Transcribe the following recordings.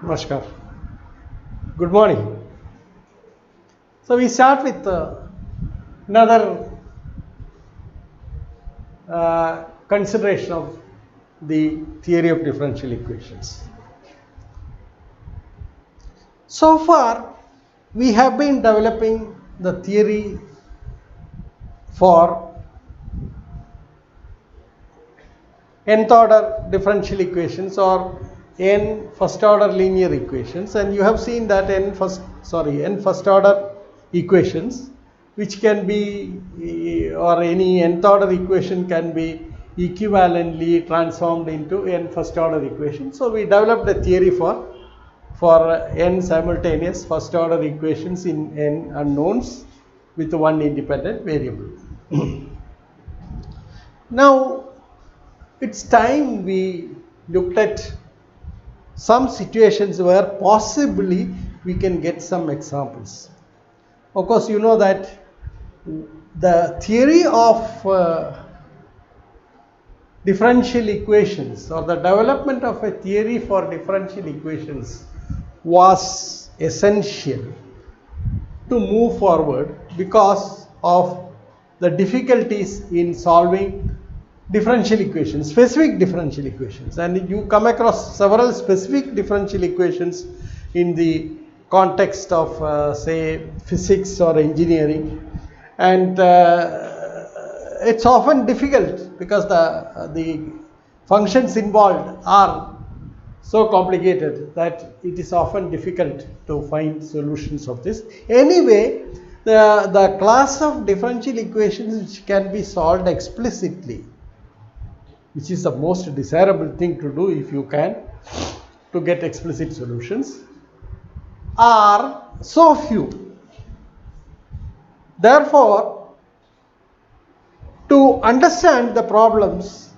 Namaskar. Good morning. So we start with another consideration of the theory of differential equations. So far, we have been developing the theory for nth order differential equations or n first order linear equations, and you have seen that n first order equations, which can be, or any nth order equation can be equivalently transformed into n first order equation. So we developed a theory for n simultaneous first order equations in n unknowns with one independent variable. Now it's time we looked at some situations where possibly we can get some examples. Of course, you know that the theory of differential equations, or the development of a theory for differential equations, was essential to move forward because of the difficulties in solving differential equations, specific differential equations, and you come across several specific differential equations in the context of say physics or engineering, and it's often difficult because the functions involved are so complicated that it is often difficult to find solutions of this. Anyway, the class of differential equations which can be solved explicitly, which is the most desirable thing to do if you can, to get explicit solutions, are so few. Therefore, to understand the problems,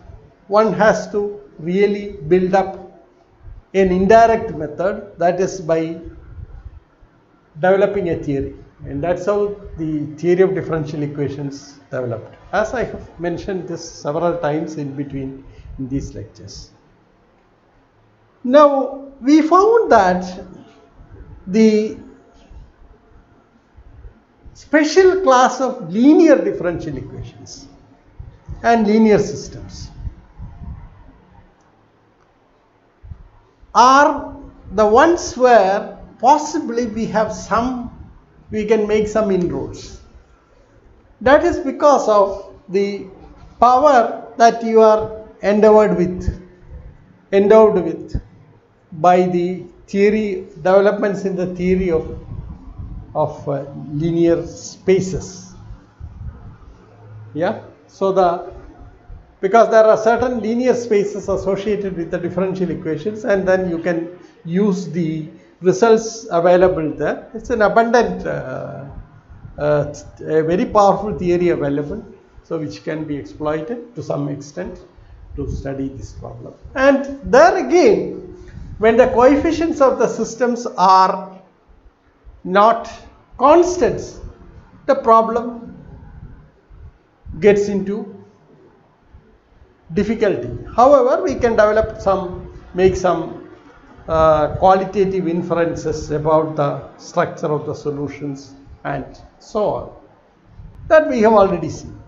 one has to really build up an indirect method, that is by developing a theory, and that's how the theory of differential equations developed, as I have mentioned this several times in between in these lectures. Now we found that the special class of linear differential equations and linear systems are the ones where possibly we can make some inroads. That is because of the power that you are endowed with by the theory developments in the theory of linear spaces. Yeah, so because there are certain linear spaces associated with the differential equations, and then you can use the results available there. It's an abundant, a very powerful theory available, so which can be exploited to some extent to study this problem. And there again, when the coefficients of the systems are not constants, the problem gets into difficulty. However, we can make some qualitative inferences about the structure of the solutions and so on, that we have already seen.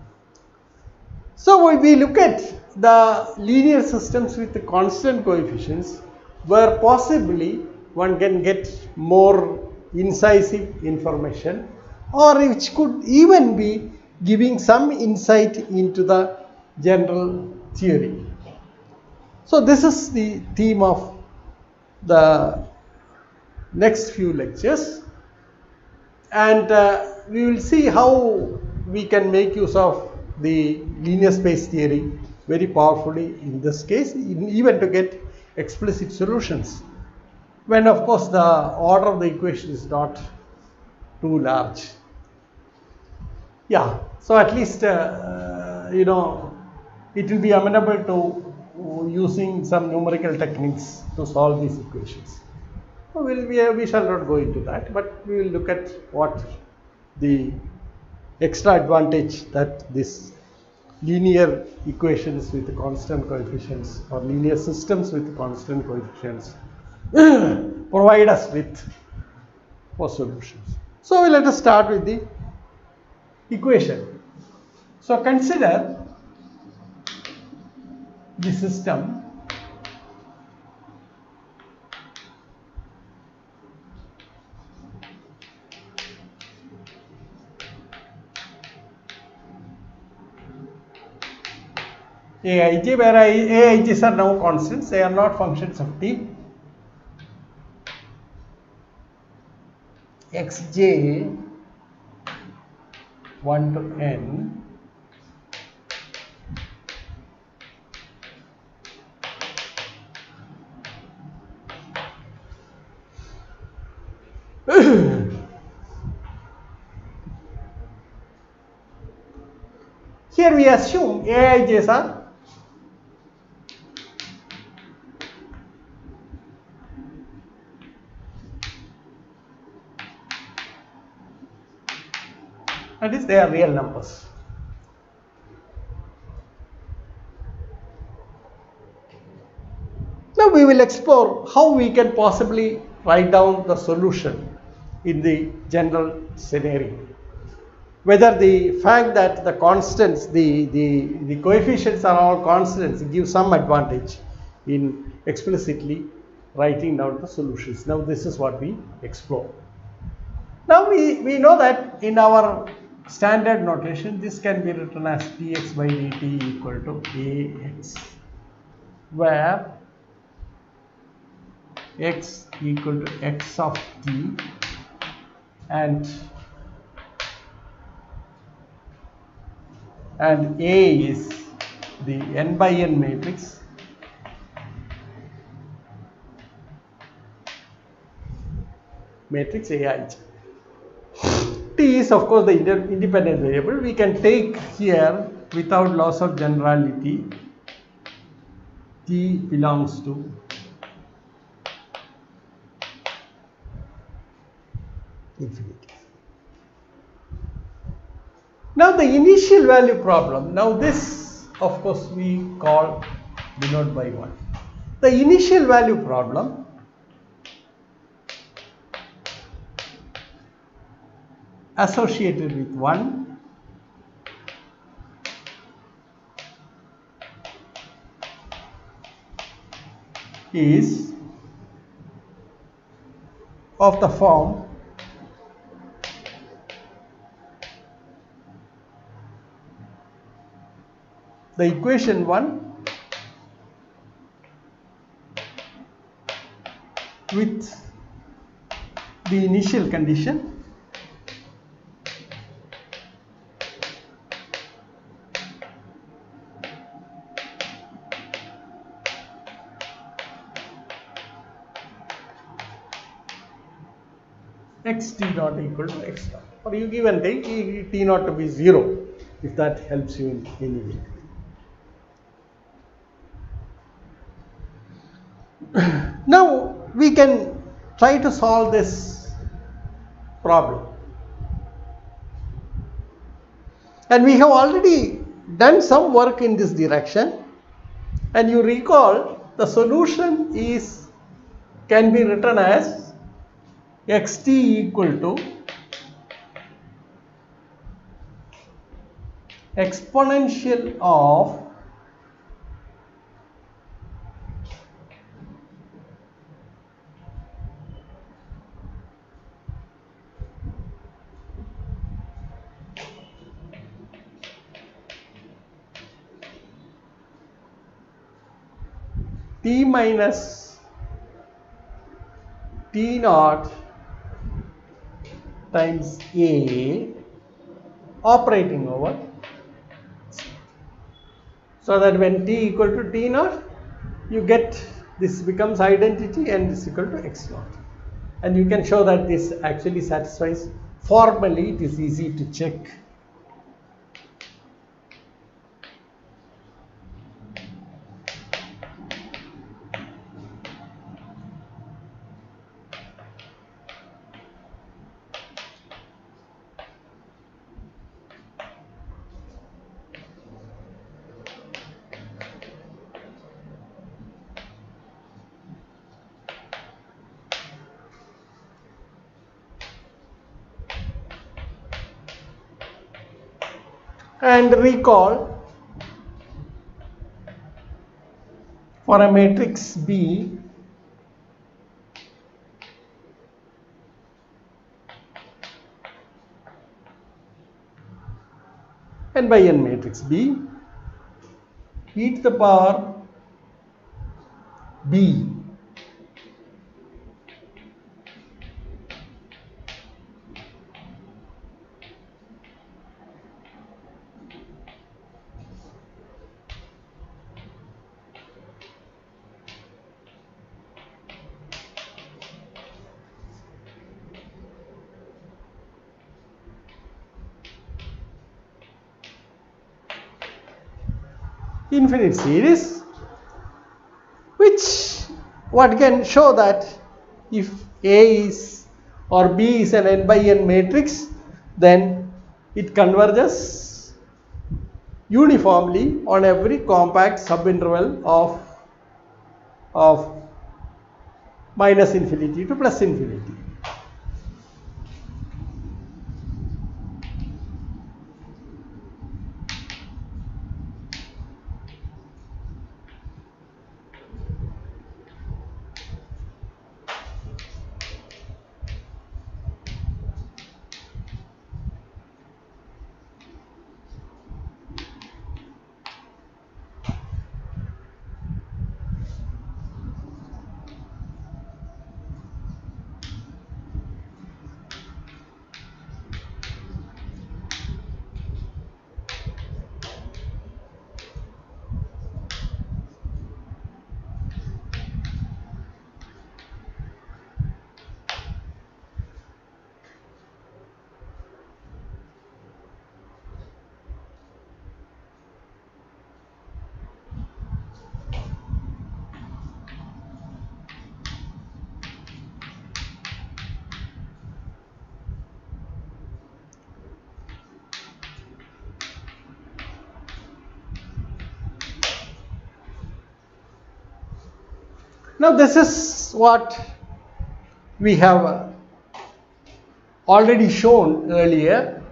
So when we look at the linear systems with the constant coefficients, where possibly one can get more incisive information, or which could even be giving some insight into the general theory. So this is the theme of the next few lectures, and we will see how we can make use of the linear space theory very powerfully in this case, even to get explicit solutions, when of course the order of the equation is not too large. Yeah, so at least it will be amenable to using some numerical techniques to solve these equations. So we shall not go into that, but we will look at what the extra advantage that this linear equations with constant coefficients or linear systems with constant coefficients provide us with for solutions. So let us start with the equation. So consider the system Aij, where Aij's are now constants, they are not functions of t. Xj 1 to n here we assume Aij's are that is they are real numbers. Now we will explore how we can possibly write down the solution in the general scenario. Whether the fact that the constants, the coefficients are all constants gives some advantage in explicitly writing down the solutions. Now this is what we explore. Now we know that in our standard notation this can be written as dx by dt equal to ax, where x equal to x of t and A is the n by n matrix Aij. T is of course the independent variable. We can take here without loss of generality T belongs to infinity. Now the initial value problem, now this of course we denote by 1. The initial value problem associated with 1 is of the form the equation 1 with the initial condition x t naught equal to x naught, or you give and take t naught to be 0 if that helps you in any way. Now we can try to solve this problem, and we have already done some work in this direction, and you recall the solution can be written as xt equal to exponential of t minus t naught times a operating over, so that when t equal to t naught you get this becomes identity and this equal to x naught, and you can show that this actually satisfies. Formally it is easy to check. And recall, for a matrix B, n by n matrix B, e to the power B infinite series, which one can show that if A is or B is an n by n matrix, then it converges uniformly on every compact subinterval of minus infinity to plus infinity. Now this is what we have already shown earlier.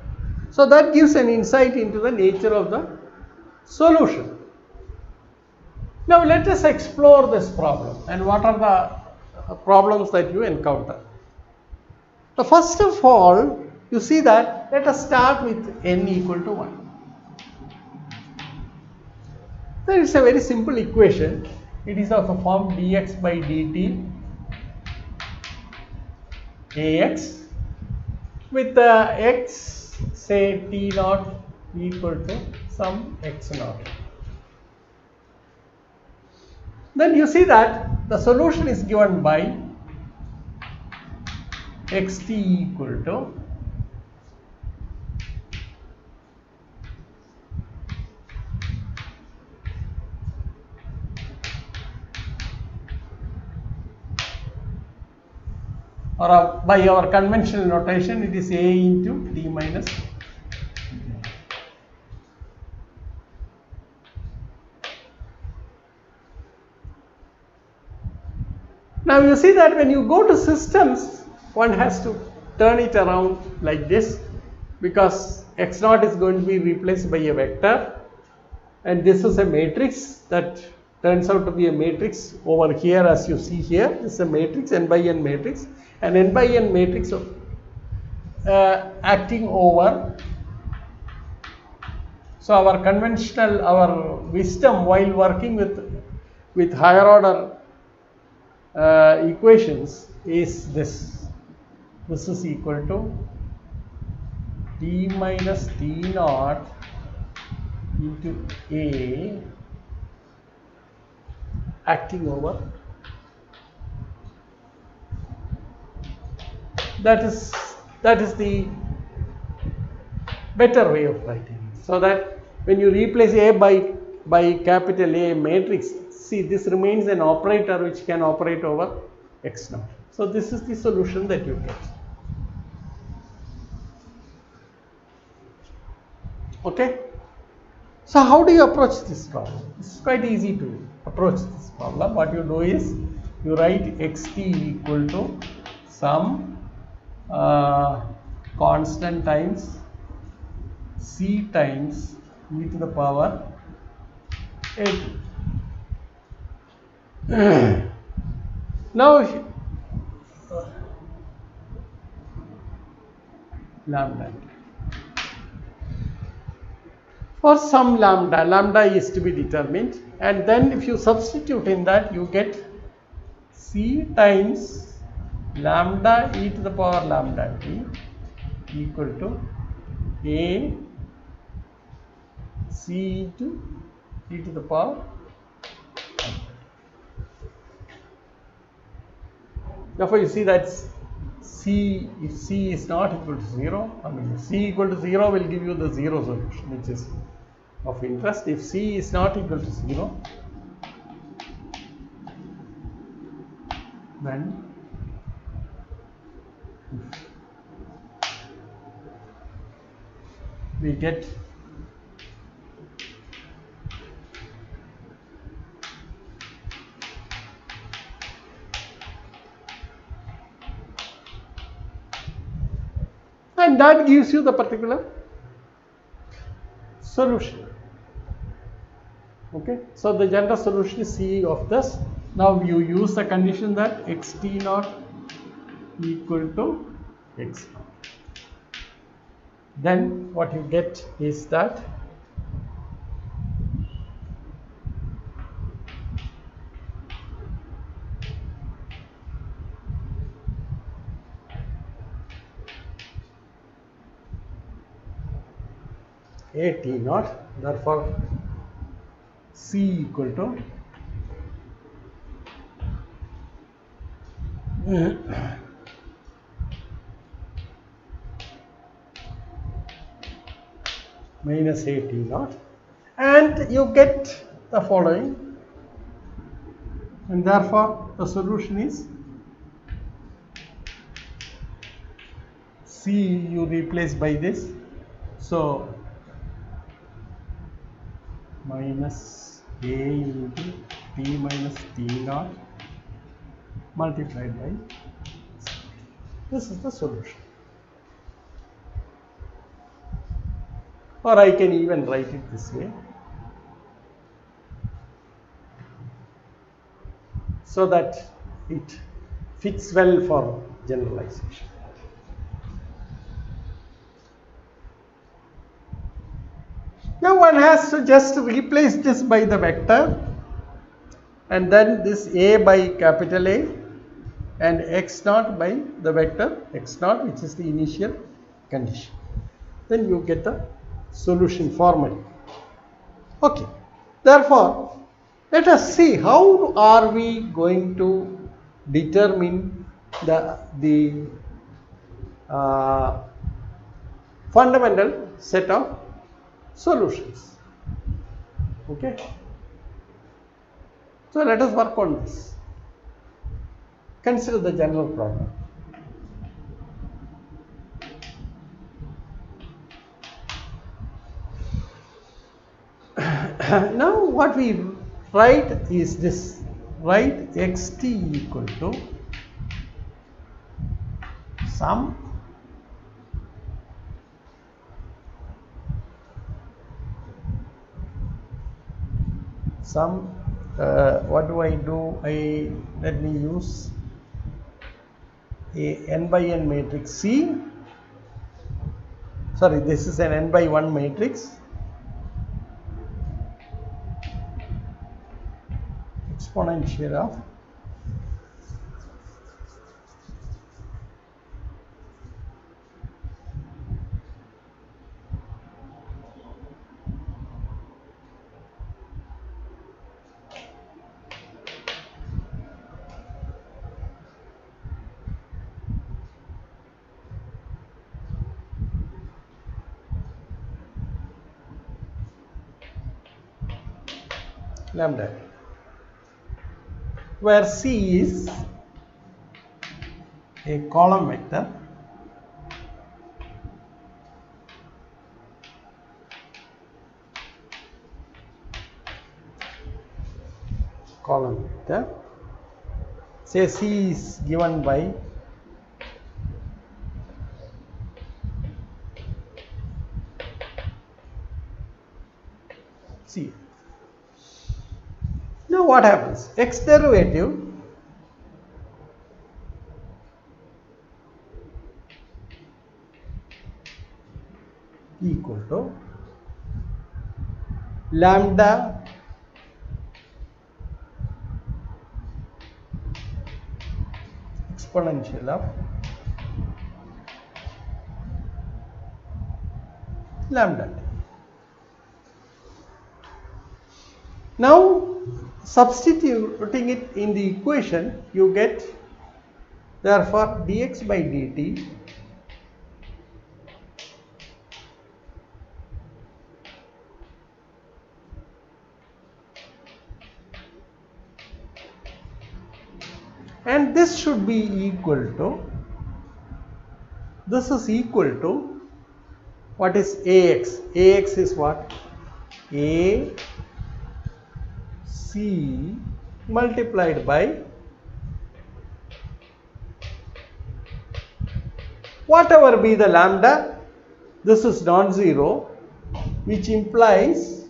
So that gives an insight into the nature of the solution. Now let us explore this problem and what are the problems that you encounter. So first of all, you see that let us start with n equal to 1. Then it's a very simple equation. It is of the form dx by dt ax with x, say t naught equal to some x naught. Then you see that the solution is given by xt equal to or by our conventional notation it is a into d minus. Now you see that when you go to systems, one has to turn it around like this, because x naught is going to be replaced by a vector, and this is a matrix that turns out to be a matrix over here. As you see here, this is a matrix, n by n matrix, and n by n matrix acting over. So our conventional, our wisdom while working with higher order equations is this. This is equal to d minus t naught into a acting over. That is the better way of writing it. So that when you replace a by capital A matrix, see, this remains an operator which can operate over x naught. So this is the solution that you get. Okay. So how do you approach this problem? It's quite easy to approach this problem. What you do is you write xt equal to some constant times c times e to the power 8. Now lambda. For some lambda is to be determined, and then if you substitute in that, you get c times lambda e to the power lambda t equal to a c into e to the power. Therefore, you see that c, if c is not equal to 0, I mean if c equal to 0 will give you the 0 solution, which is of interest. If c is not equal to 0, then we get and that gives you the particular solution. Okay, so the general solution is C of this. Now you use the condition that xt naught equal to x naught. Then what you get is that a t naught, therefore C equal to minus a t naught, and you get the following, and therefore the solution is C you replace by this, so minus a into t minus t naught multiplied by this is the solution. Or I can even write it this way, so that it fits well for generalization. Now one has to just replace this by the vector, and then this a by capital A and x naught by the vector x naught, which is the initial condition. Then you get the solution formally. Okay. Therefore, let us see how are we going to determine the fundamental set of solutions. Okay. So let us work on this. Consider the general problem. Now what we write is this, write xt equal to some what do I do? Let me use a n by n matrix C. Sorry, this is an n by 1 matrix. Exponential of lambda, where C is a column vector say C is given by See, now what happens? X derivative equal to lambda exponential of lambda. Now substituting it in the equation, you get therefore dx by dt and this should be equal to, this is equal to, what is ax? Ax is what? A C multiplied by whatever be the lambda. This is non-zero, which implies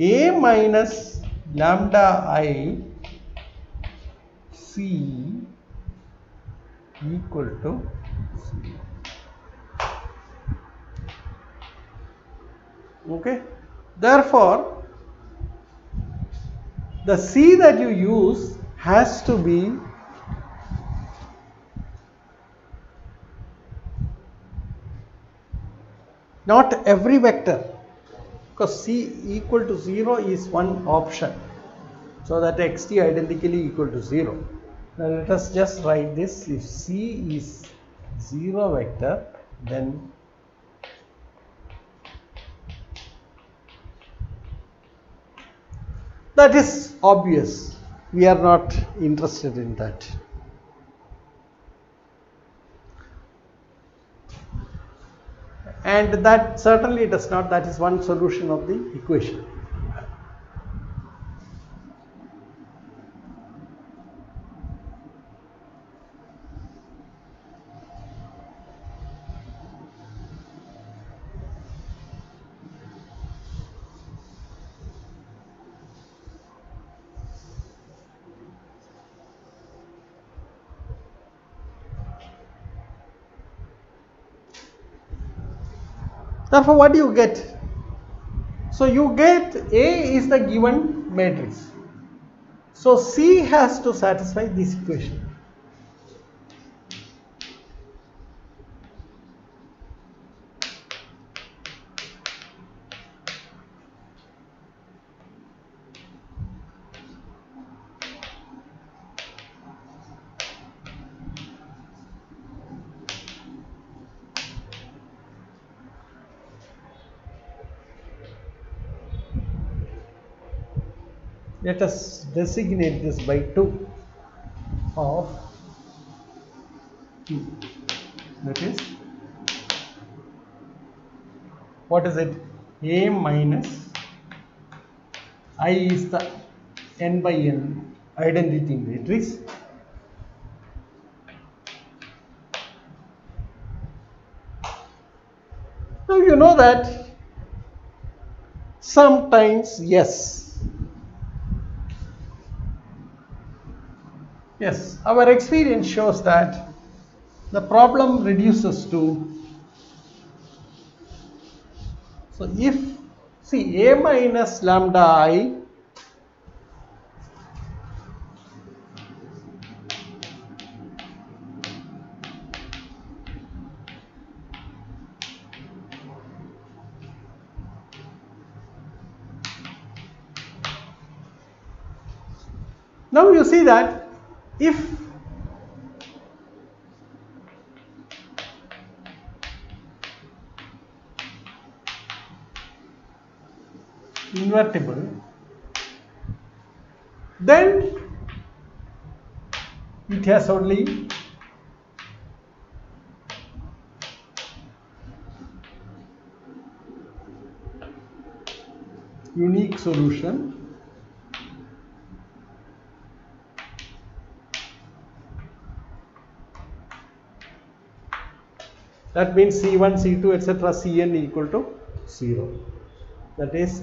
A minus lambda I C equal to C. Okay, therefore the C that you use has to be not every vector, because C equal to 0 is one option, so that xt identically equal to 0. Now let us just write this. If C is 0 vector, then that is obvious. We are not interested in that. And that certainly does not, that is one solution of the equation. Therefore, what do you get? So you get A is the given matrix. So C has to satisfy this equation. Let us designate this by 2 of 2. That is, what is it? A minus I is the n by n identity matrix. Now you know that sometimes, yes, our experience shows that the problem reduces to, so if, see, A minus lambda I now you see that if invertible, then it has only unique solution, That means C1, C2, etc. Cn equal to 0. That is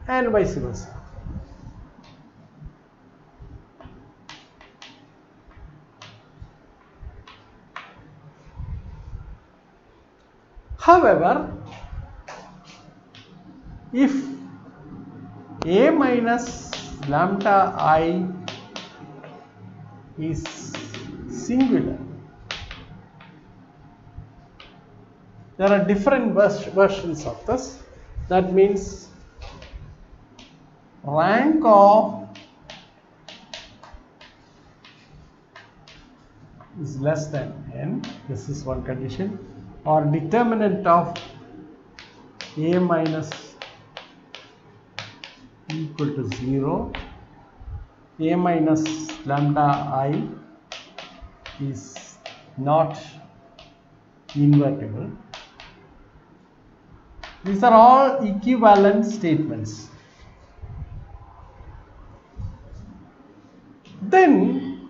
and vice versa. However, if A minus lambda I is singular, there are different versions of this. That means rank of is less than n, this is one condition, or determinant of A minus equal to 0, A minus lambda I is not invertible. These are all equivalent statements. Then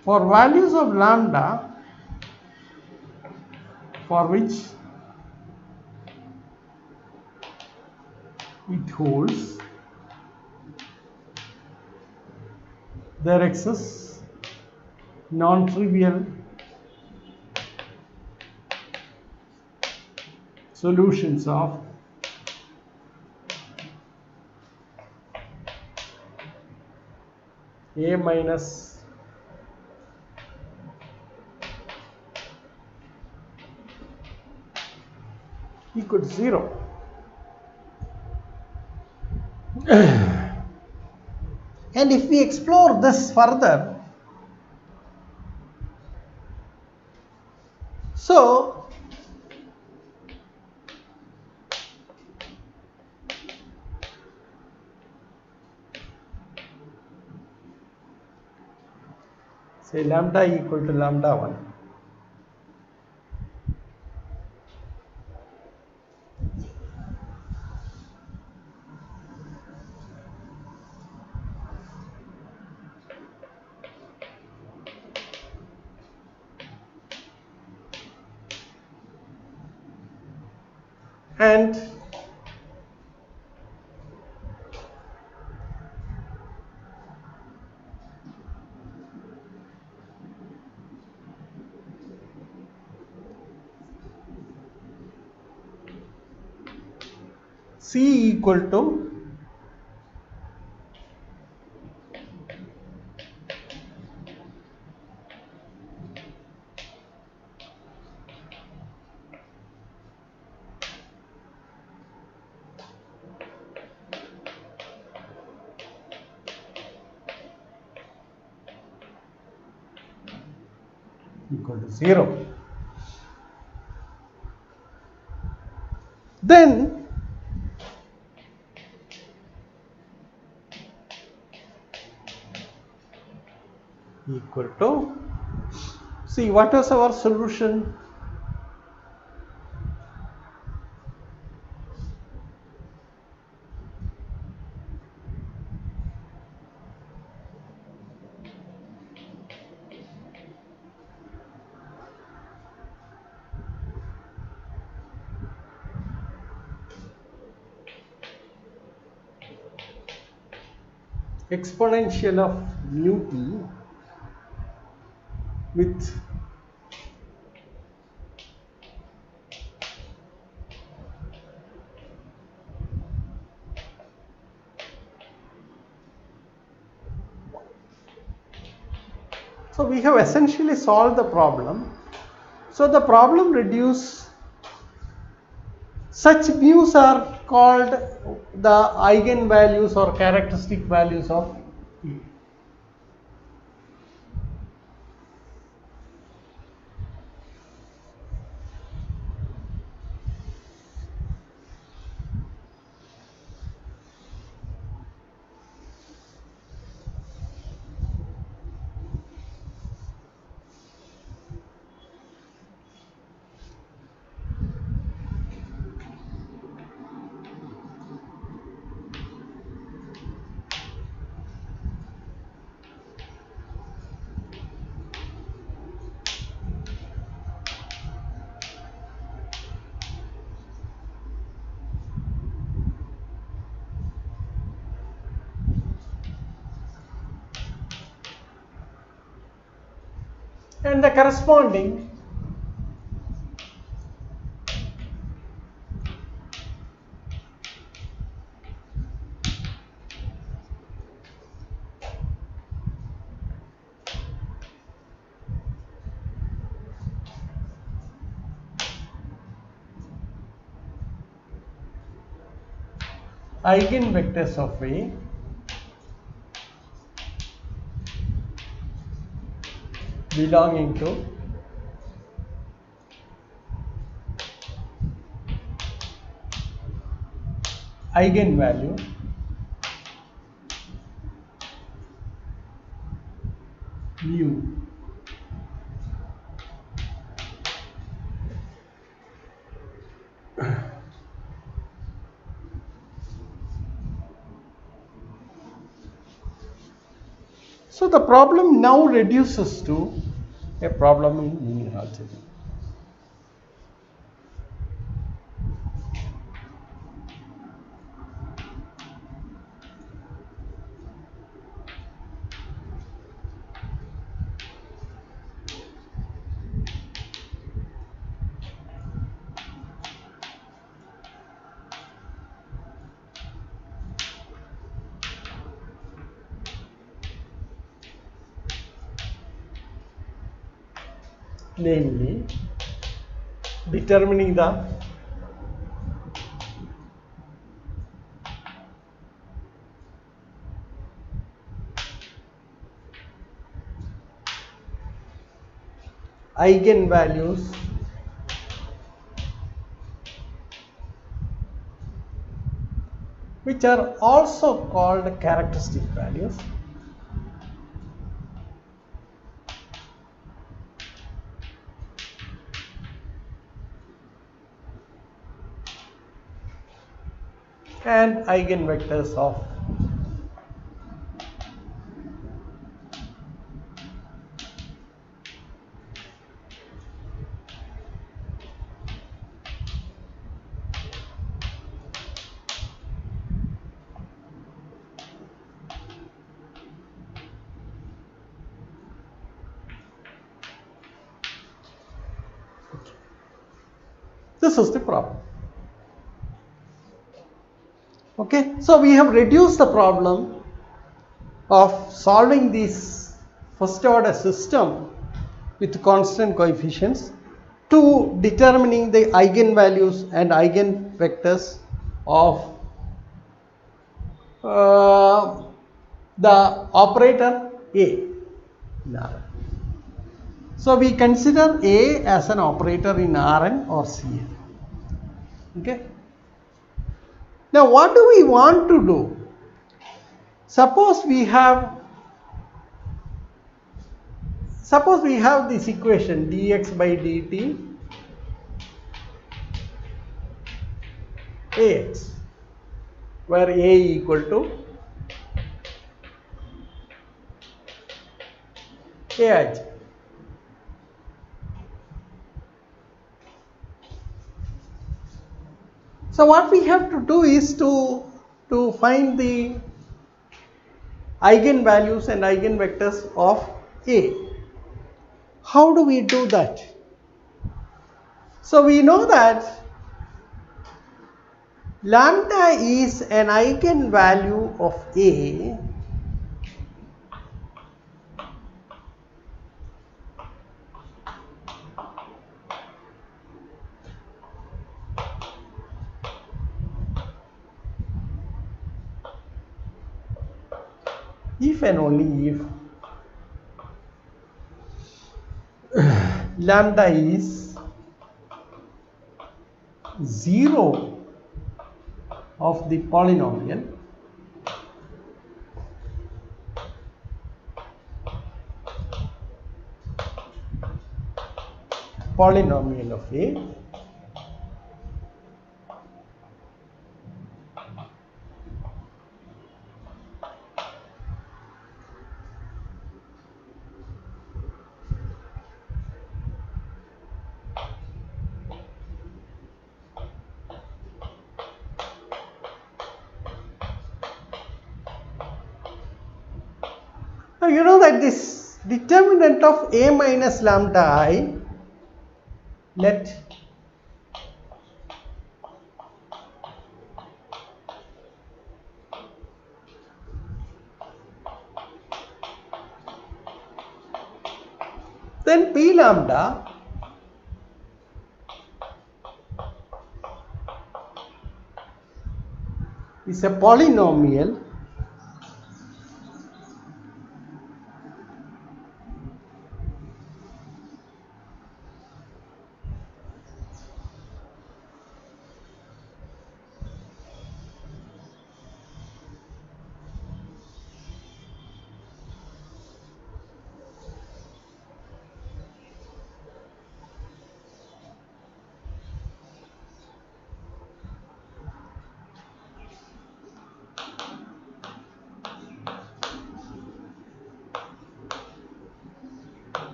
for values of lambda for which it holds, there exists non-trivial solutions of A minus equal to 0. And if we explore this further, so say lambda equal to lambda 1. And C equal to equal to 0. Then equal to, see what was our solution? Exponential of mu t with so we have essentially solved the problem. So the problem reduced, such mu's are called the eigenvalues or characteristic values of E. and the corresponding eigenvectors of A belonging to eigenvalue mu. So the problem now reduces to a problem in linear algebra. Namely, determining the eigenvalues which are also called characteristic values and eigenvectors of this is the problem. Okay, so we have reduced the problem of solving this first order system with constant coefficients to determining the eigenvalues and eigenvectors of the operator A in Rn. So we consider A as an operator in Rn or Cn. Okay. Now what do we want to do? Suppose we have this equation dx by dt Ax, where A equal to Aij. So what we have to do is to find the eigenvalues and eigenvectors of A. How do we do that? So we know that lambda is an eigenvalue of A if and only if lambda is 0 of the polynomial of A Now you know that this determinant of a minus lambda I, let then p lambda is a polynomial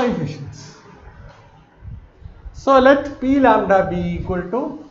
coefficients. So let p lambda be equal to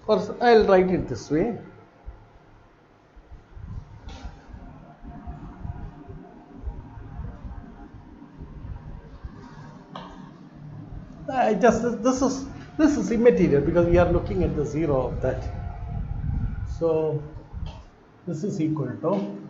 or I'll write it this way. This is immaterial because we are looking at the zero of that. So this is equal to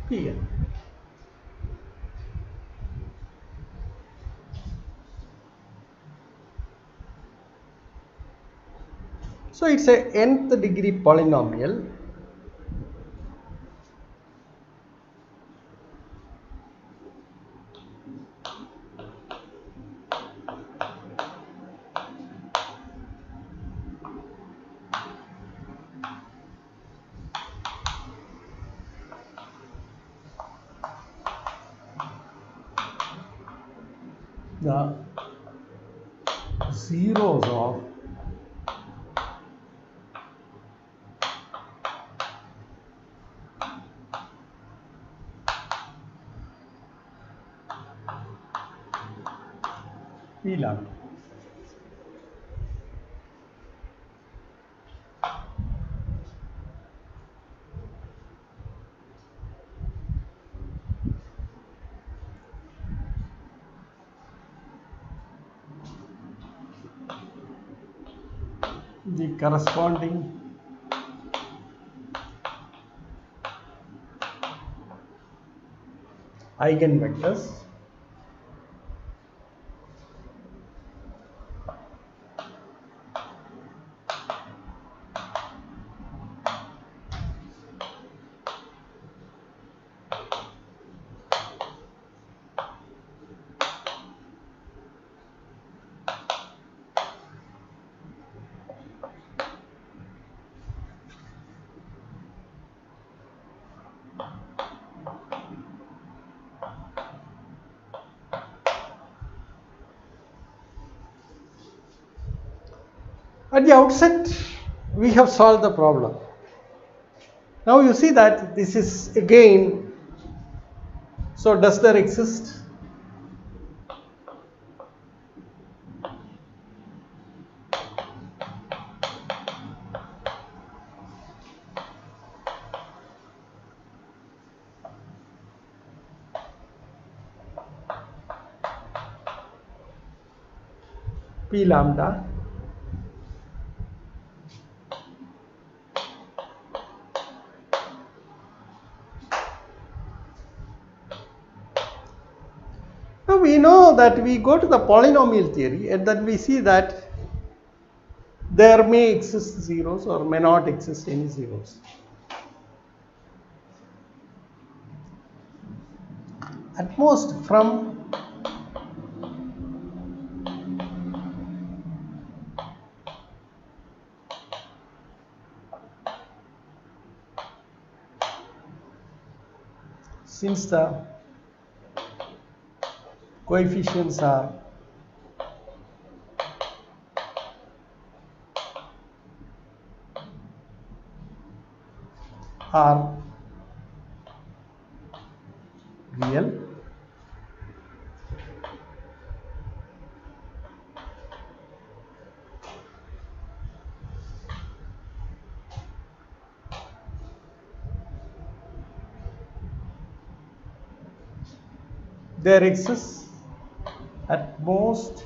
here. So it's a nth degree polynomial the zeros of P lambda. The corresponding eigenvectors At the outset, we have solved the problem. Now you see that this is again, so does there exist? P lambda now we know that we go to the polynomial theory and then we see that there may exist zeros or may not exist any zeros. At most from since the coefficients are real, there exists at most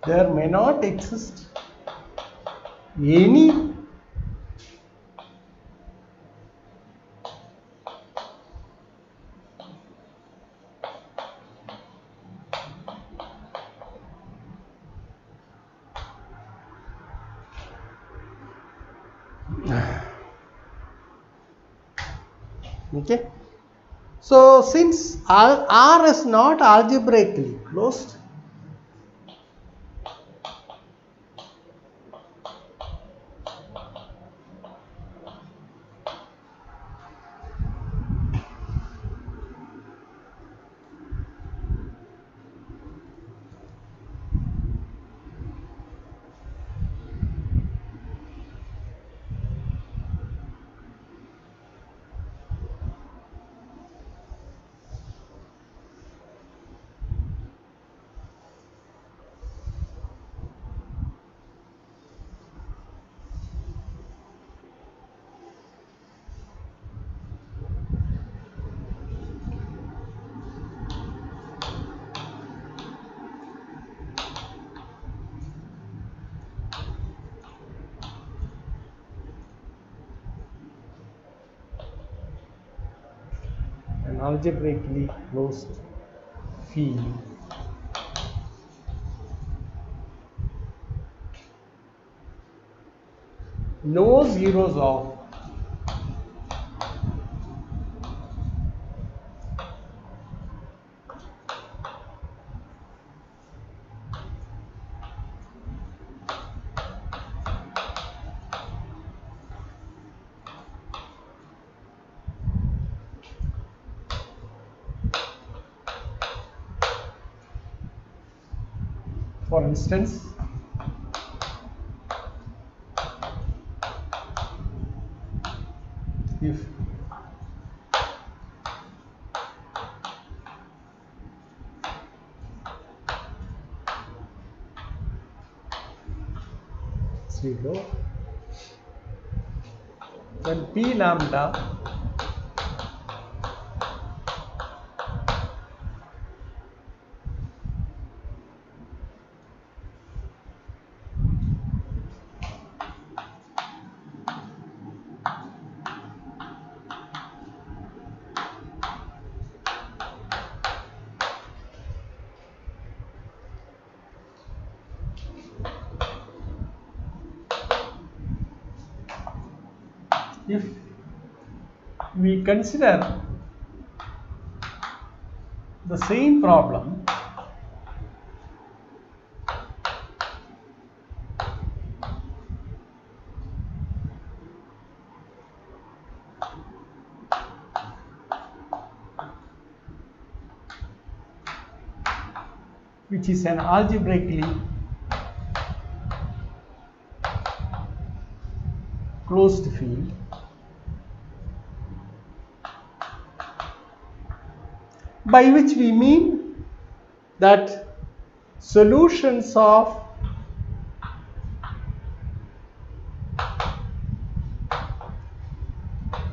there may not exist any okay. So since R is not algebraically closed, an algebraically closed field no zeros of for instance if zero, then P lambda if we consider the same problem which is an algebraically closed field by which we mean that solutions of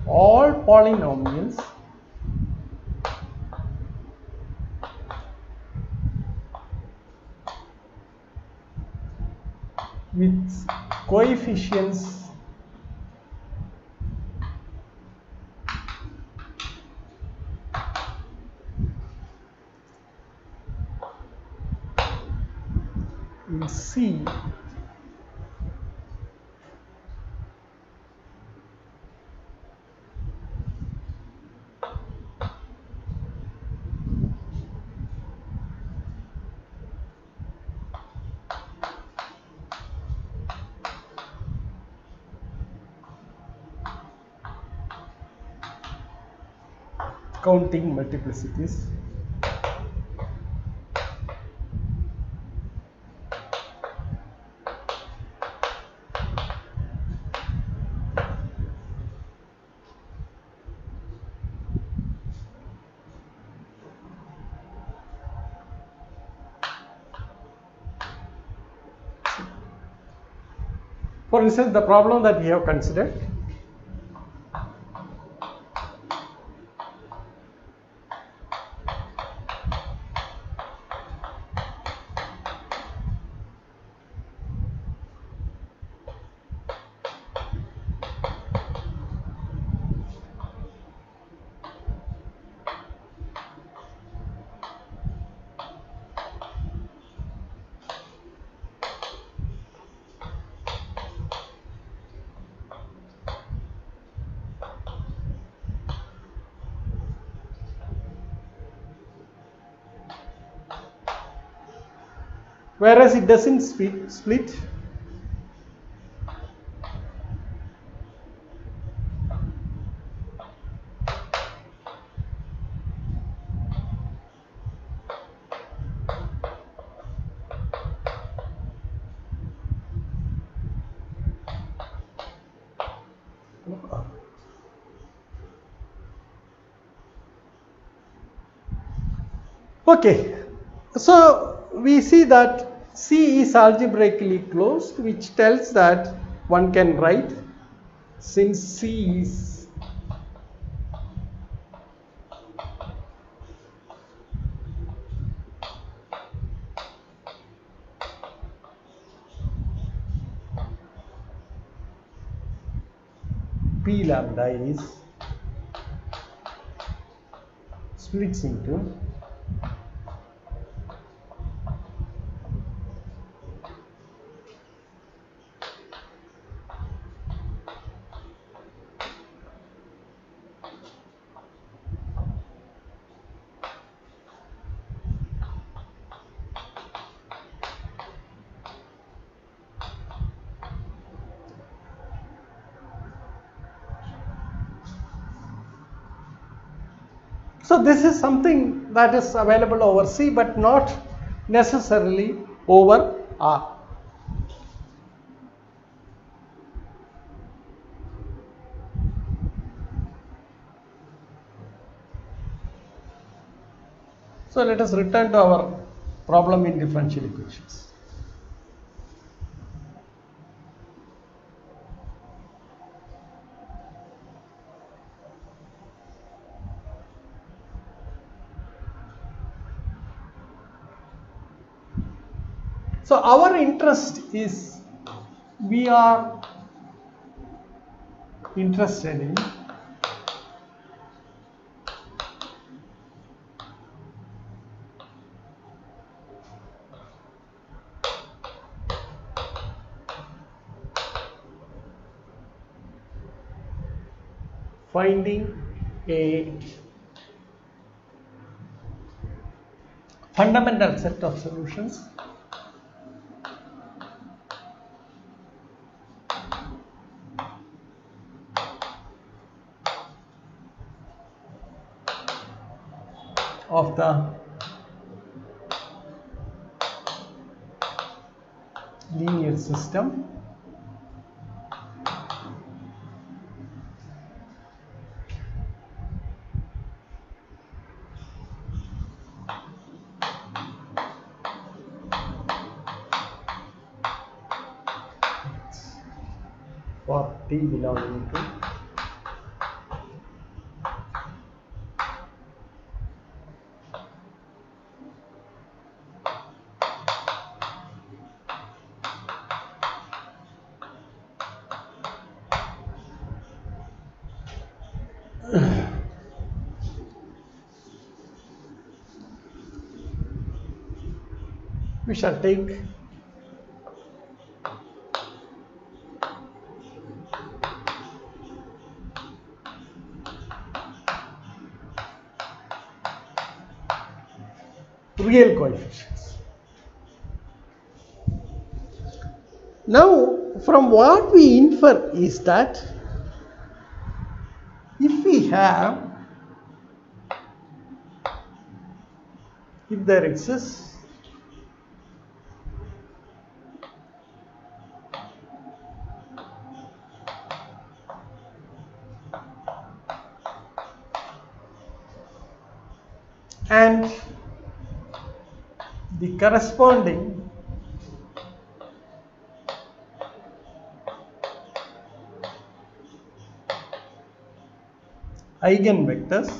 all polynomials with coefficients in C counting multiplicities for instance the problem that we have considered. Whereas it doesn't split. Okay, so we see that C is algebraically closed, which tells that one can write, since C is P lambda is splits into so this is something that is available over C but not necessarily over R. So let us return to our problem in differential equations. So our interest is, we are interested in finding a fundamental set of solutions of the linear system for t belonging to we shall take real coefficients. Now, from what we infer is that if there exists and the corresponding eigenvectors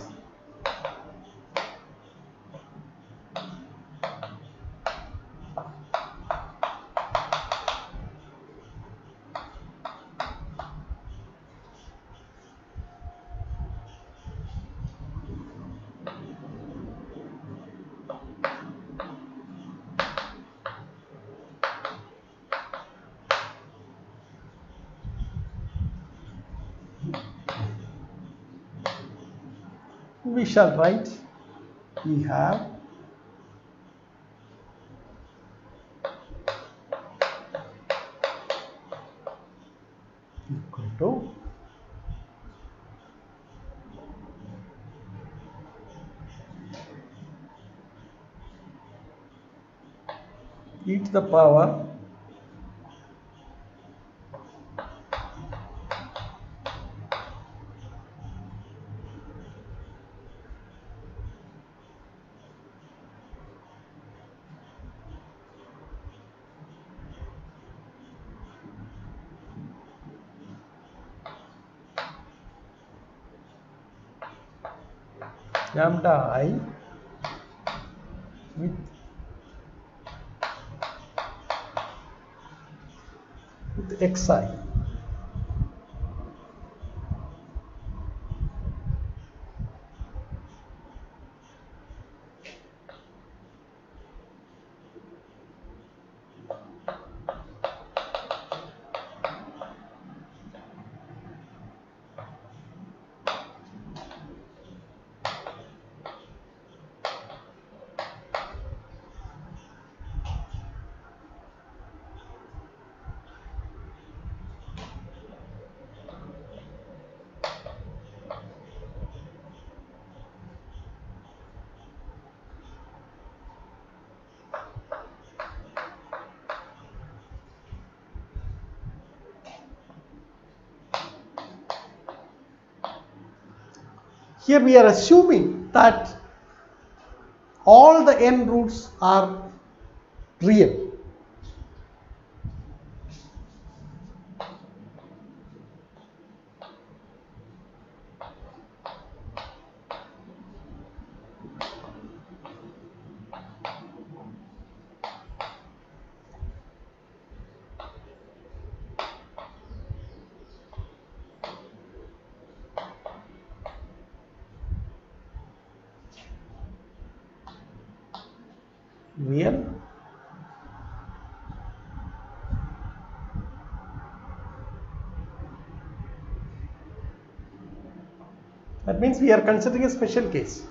we shall write we have equal to e to the power lambda I with xi. Here we are assuming that all the n roots are real. Real. That means we are considering a special case.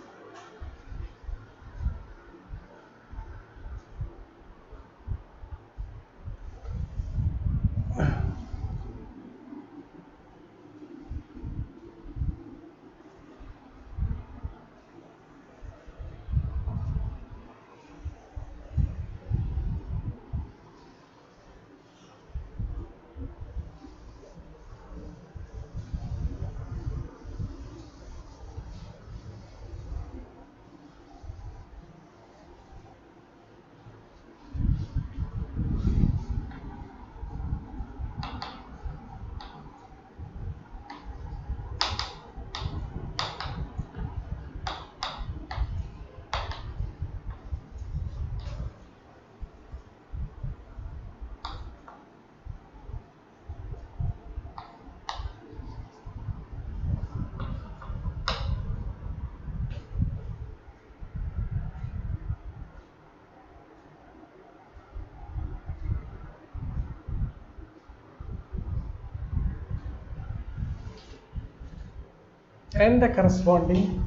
and the corresponding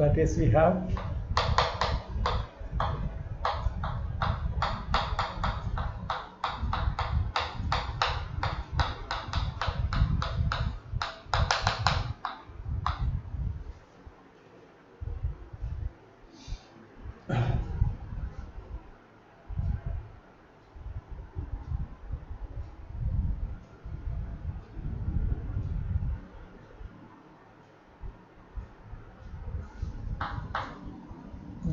that is we have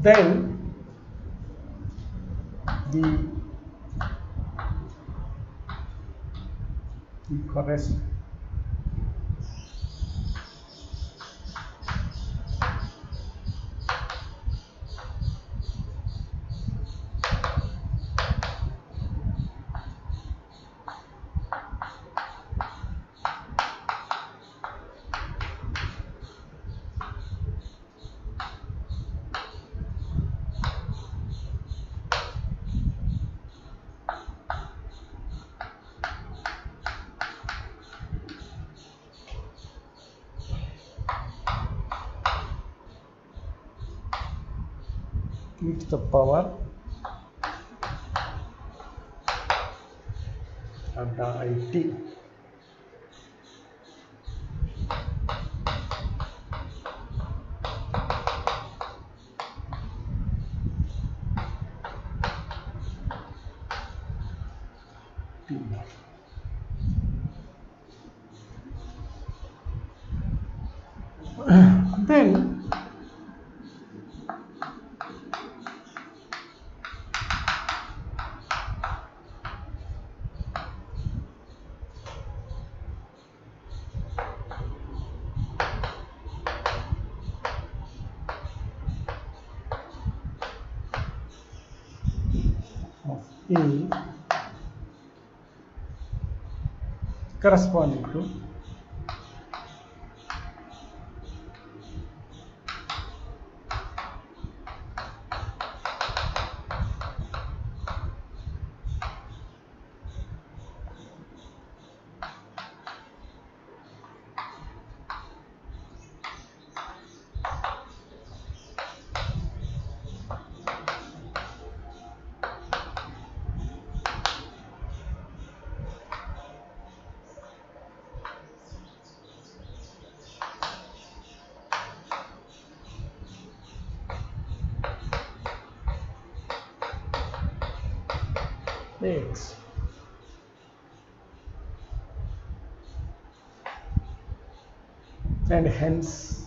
then the correct e to the power and it. Then of E corresponding to X. And hence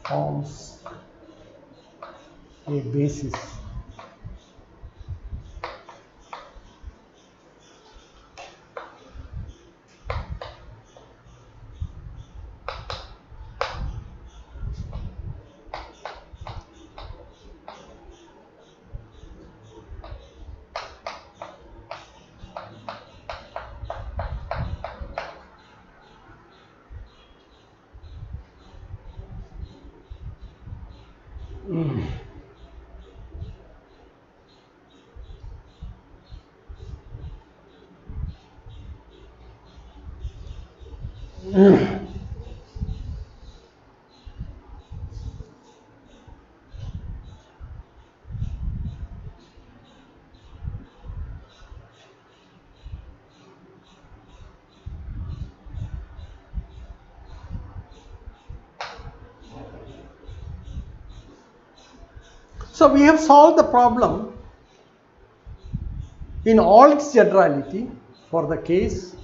forms a basis So we have solved the problem in all its generality for the case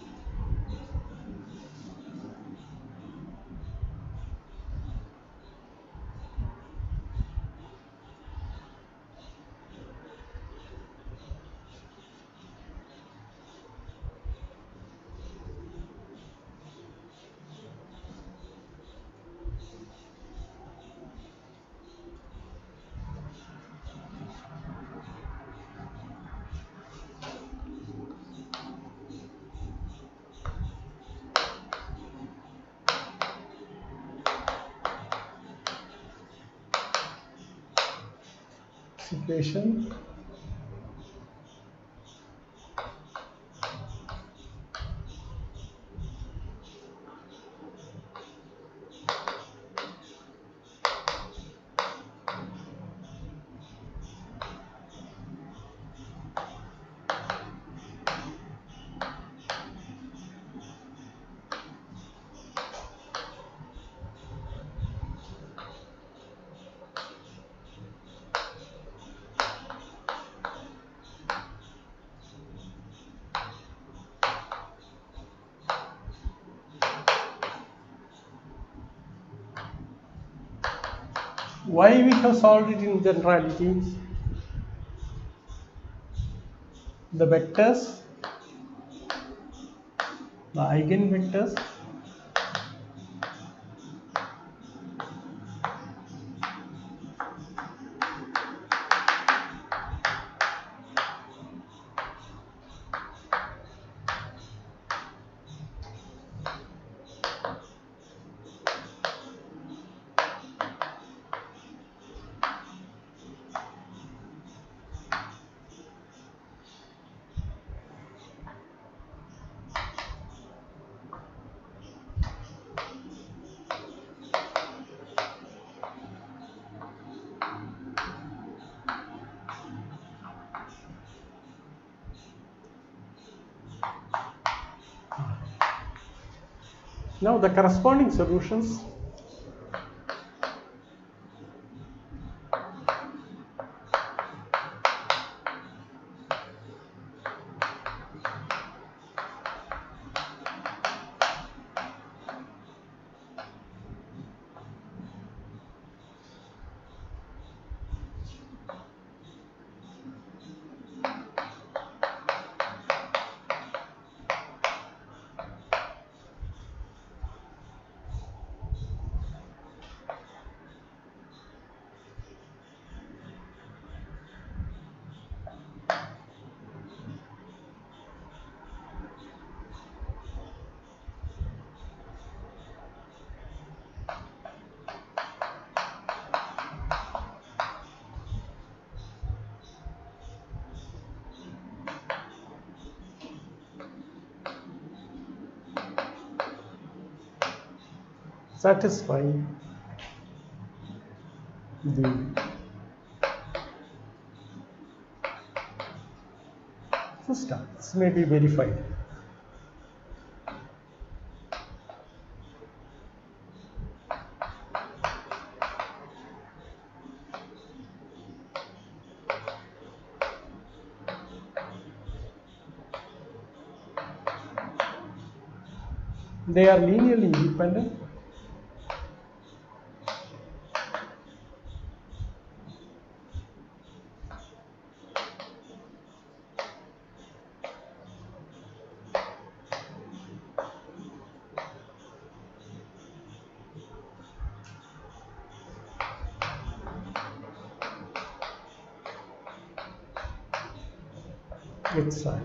equation. Why we have solved it in generality? The vectors, the eigenvectors, now the corresponding solutions. Satisfy the system. This may be verified. They are linearly independent. It's fine.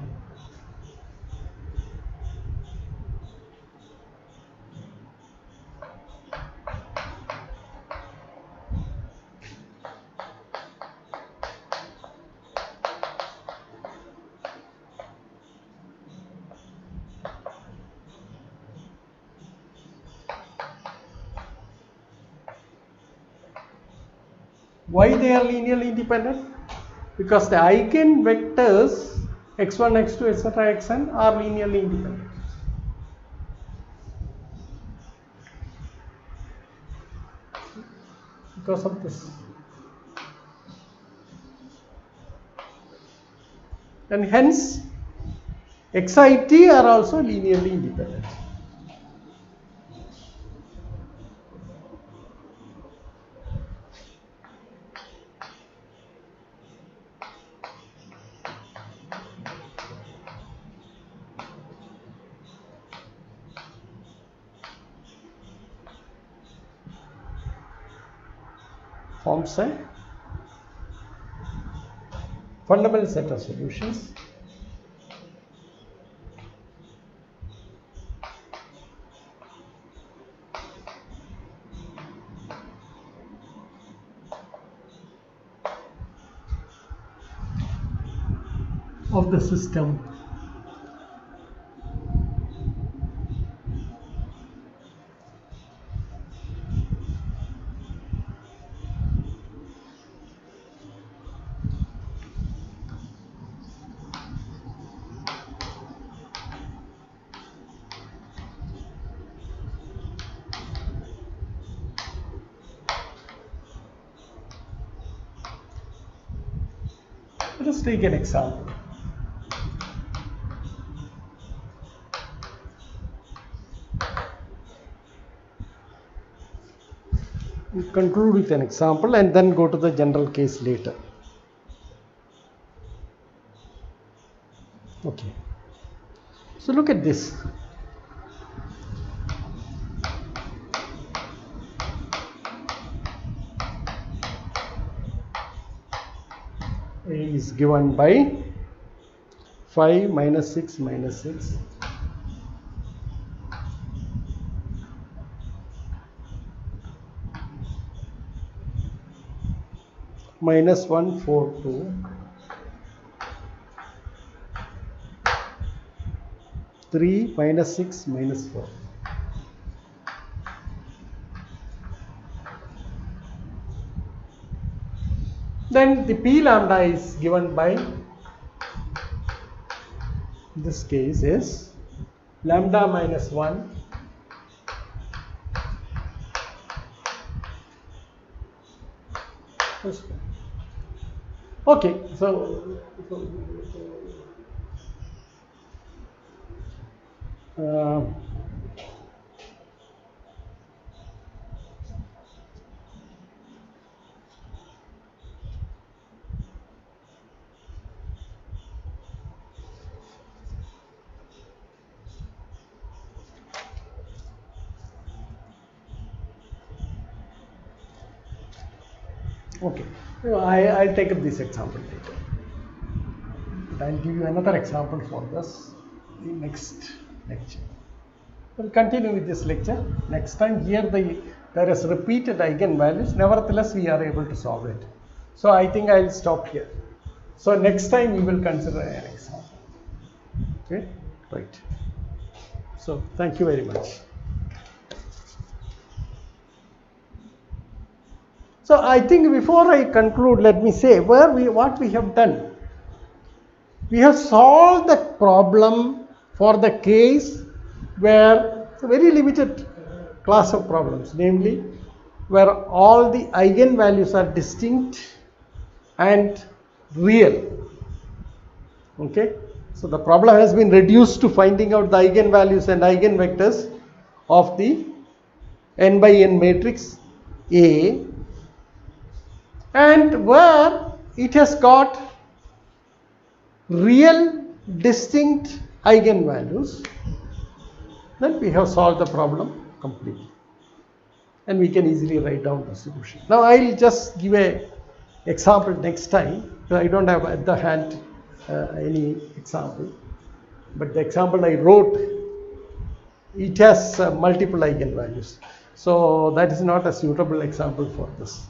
Why they are linearly independent? Because the eigenvectors x1, x2, etc., xn are linearly independent. Because of this. And hence xit are also linearly independent. Forms a fundamental set of solutions. of the system. Let us take an example. We conclude with an example and then go to the general case later. Okay. So look at this. A is given by 5 minus 6 minus 6 minus 1 4 2 3 minus 6 minus 4. Then the P lambda is given by, in this case is lambda minus 1 okay, so okay, I'll take up this example later. But I'll give you another example for this in the next lecture. We'll continue with this lecture. Next time here there is repeated eigenvalues. Nevertheless, we are able to solve it. So I think I'll stop here. So next time we will consider an example. Okay, right. So thank you very much. So I think before I conclude, let me say what we have done. We have solved the problem for the case where it's a very limited class of problems, namely where all the eigenvalues are distinct and real. Okay, so the problem has been reduced to finding out the eigenvalues and eigenvectors of the n by n matrix A, and where it has got real distinct eigenvalues, then we have solved the problem completely and we can easily write down the solution. Now I will just give a example next time. I don't have at the hand any example, but the example I wrote, it has multiple eigenvalues, so that is not a suitable example for this.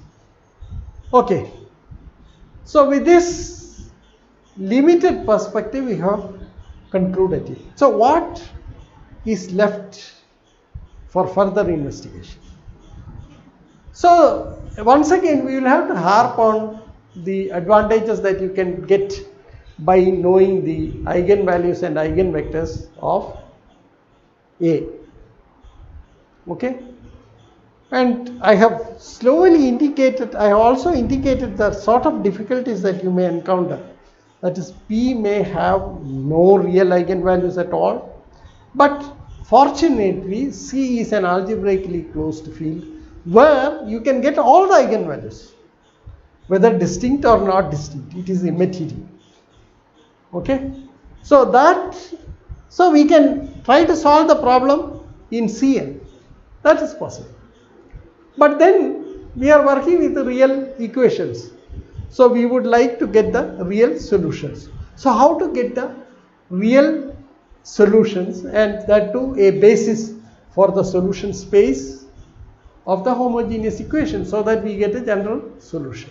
Okay, so with this limited perspective we have concluded it. So what is left for further investigation? So once again we will have to harp on the advantages that you can get by knowing the eigenvalues and eigenvectors of A. Okay, and I have slowly indicated, I have also indicated the sort of difficulties that you may encounter. That is, P may have no real eigenvalues at all, but fortunately C is an algebraically closed field where you can get all the eigenvalues, whether distinct or not distinct, it is immaterial. Okay, so we can try to solve the problem in Cn, that is possible. But then we are working with the real equations, so we would like to get the real solutions. So how to get the real solutions, and that too a basis for the solution space of the homogeneous equation, so that we get a general solution.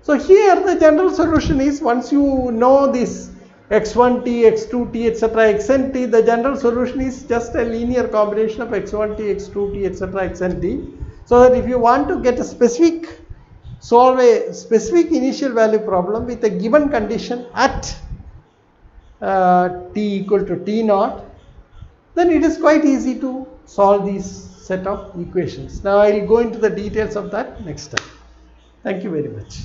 So here the general solution is, once you know this x1t, x2t, etc., xnt, the general solution is just a linear combination of x1t, x2t, etc., xnt. So that if you want to get a specific, solve a specific initial value problem with a given condition at t equal to t naught, then it is quite easy to solve these set of equations. Now I will go into the details of that next time. Thank you very much.